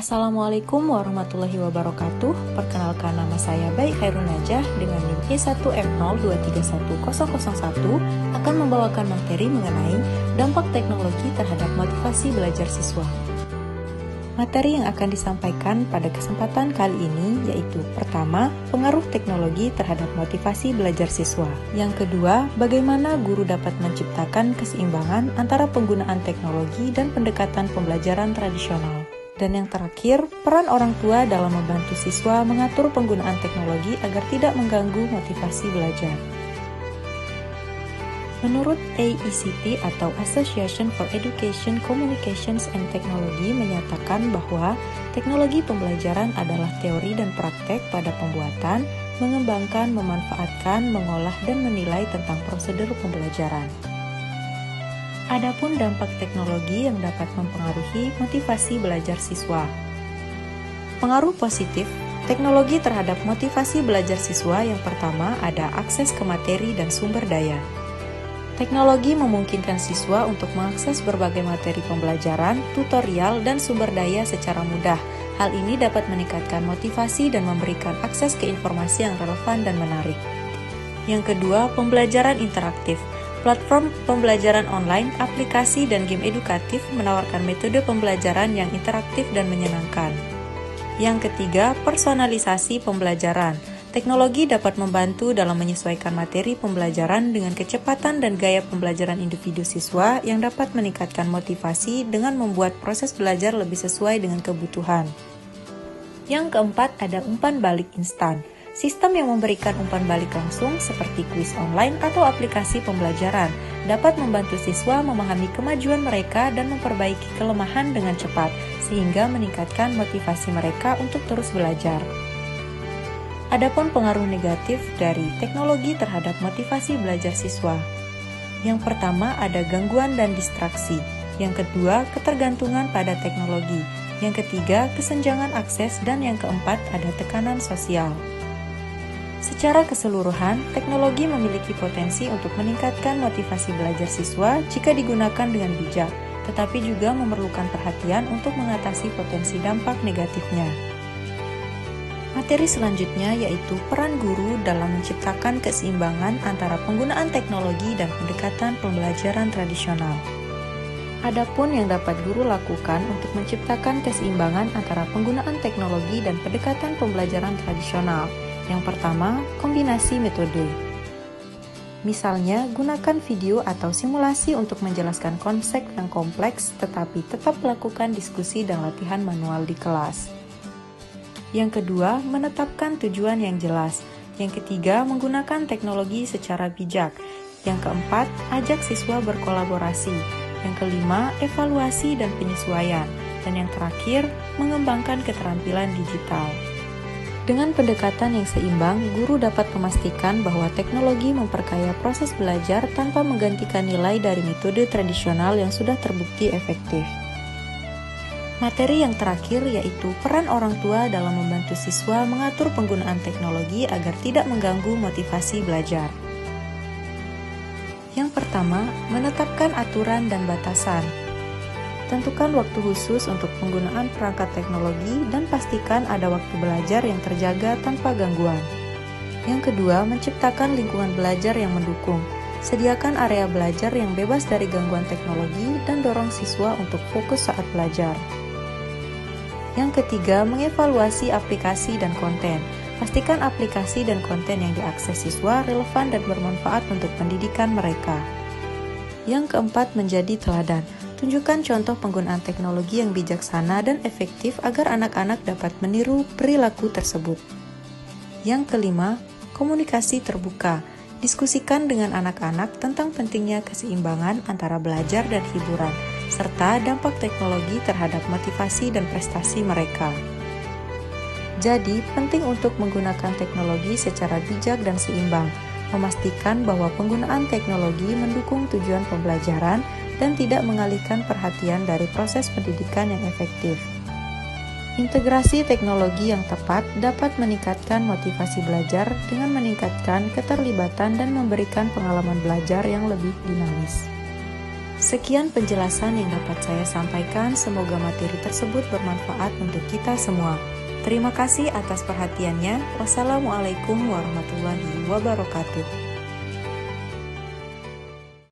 Assalamualaikum warahmatullahi wabarakatuh. Perkenalkan, nama saya Baik Khairun Najah dengan NIM E1F0231001 akan membawakan materi mengenai dampak teknologi terhadap motivasi belajar siswa. Materi yang akan disampaikan pada kesempatan kali ini yaitu pertama, pengaruh teknologi terhadap motivasi belajar siswa. Yang kedua, bagaimana guru dapat menciptakan keseimbangan antara penggunaan teknologi dan pendekatan pembelajaran tradisional. Dan yang terakhir, peran orang tua dalam membantu siswa mengatur penggunaan teknologi agar tidak mengganggu motivasi belajar. Menurut AECT atau Association for Education, Communications and Technology menyatakan bahwa teknologi pembelajaran adalah teori dan praktek pada pembuatan, mengembangkan, memanfaatkan, mengolah, dan menilai tentang prosedur pembelajaran. Adapun dampak teknologi yang dapat mempengaruhi motivasi belajar siswa. Pengaruh positif teknologi terhadap motivasi belajar siswa yang pertama ada akses ke materi dan sumber daya. Teknologi memungkinkan siswa untuk mengakses berbagai materi pembelajaran, tutorial, dan sumber daya secara mudah. Hal ini dapat meningkatkan motivasi dan memberikan akses ke informasi yang relevan dan menarik. Yang kedua, pembelajaran interaktif. Platform pembelajaran online, aplikasi, dan game edukatif menawarkan metode pembelajaran yang interaktif dan menyenangkan. Yang ketiga, personalisasi pembelajaran. Teknologi dapat membantu dalam menyesuaikan materi pembelajaran dengan kecepatan dan gaya pembelajaran individu siswa yang dapat meningkatkan motivasi dengan membuat proses belajar lebih sesuai dengan kebutuhan. Yang keempat, ada umpan balik instan. Sistem yang memberikan umpan balik langsung seperti kuis online atau aplikasi pembelajaran dapat membantu siswa memahami kemajuan mereka dan memperbaiki kelemahan dengan cepat, sehingga meningkatkan motivasi mereka untuk terus belajar. Adapun pengaruh negatif dari teknologi terhadap motivasi belajar siswa. Yang pertama ada gangguan dan distraksi. Yang kedua, ketergantungan pada teknologi. Yang ketiga, kesenjangan akses. Dan yang keempat, ada tekanan sosial. Secara keseluruhan, teknologi memiliki potensi untuk meningkatkan motivasi belajar siswa jika digunakan dengan bijak, tetapi juga memerlukan perhatian untuk mengatasi potensi dampak negatifnya. Materi selanjutnya yaitu peran guru dalam menciptakan keseimbangan antara penggunaan teknologi dan pendekatan pembelajaran tradisional. Adapun yang dapat guru lakukan untuk menciptakan keseimbangan antara penggunaan teknologi dan pendekatan pembelajaran tradisional. Yang pertama, kombinasi metode. Misalnya, gunakan video atau simulasi untuk menjelaskan konsep yang kompleks, tetapi tetap melakukan diskusi dan latihan manual di kelas. Yang kedua, menetapkan tujuan yang jelas. Yang ketiga, menggunakan teknologi secara bijak. Yang keempat, ajak siswa berkolaborasi. Yang kelima, evaluasi dan penyesuaian. Dan yang terakhir, mengembangkan keterampilan digital. Dengan pendekatan yang seimbang, guru dapat memastikan bahwa teknologi memperkaya proses belajar tanpa menggantikan nilai dari metode tradisional yang sudah terbukti efektif. Materi yang terakhir yaitu peran orang tua dalam membantu siswa mengatur penggunaan teknologi agar tidak mengganggu motivasi belajar. Yang pertama, menetapkan aturan dan batasan. Tentukan waktu khusus untuk penggunaan perangkat teknologi dan pastikan ada waktu belajar yang terjaga tanpa gangguan. Yang kedua, menciptakan lingkungan belajar yang mendukung. Sediakan area belajar yang bebas dari gangguan teknologi dan dorong siswa untuk fokus saat belajar. Yang ketiga, mengevaluasi aplikasi dan konten. Pastikan aplikasi dan konten yang diakses siswa relevan dan bermanfaat untuk pendidikan mereka. Yang keempat, menjadi teladan. Tunjukkan contoh penggunaan teknologi yang bijaksana dan efektif agar anak-anak dapat meniru perilaku tersebut. Yang kelima, komunikasi terbuka. Diskusikan dengan anak-anak tentang pentingnya keseimbangan antara belajar dan hiburan, serta dampak teknologi terhadap motivasi dan prestasi mereka. Jadi, penting untuk menggunakan teknologi secara bijak dan seimbang, memastikan bahwa penggunaan teknologi mendukung tujuan pembelajaran dan tidak mengalihkan perhatian dari proses pendidikan yang efektif. Integrasi teknologi yang tepat dapat meningkatkan motivasi belajar dengan meningkatkan keterlibatan dan memberikan pengalaman belajar yang lebih dinamis. Sekian penjelasan yang dapat saya sampaikan, semoga materi tersebut bermanfaat untuk kita semua. Terima kasih atas perhatiannya. Wassalamualaikum warahmatullahi wabarakatuh.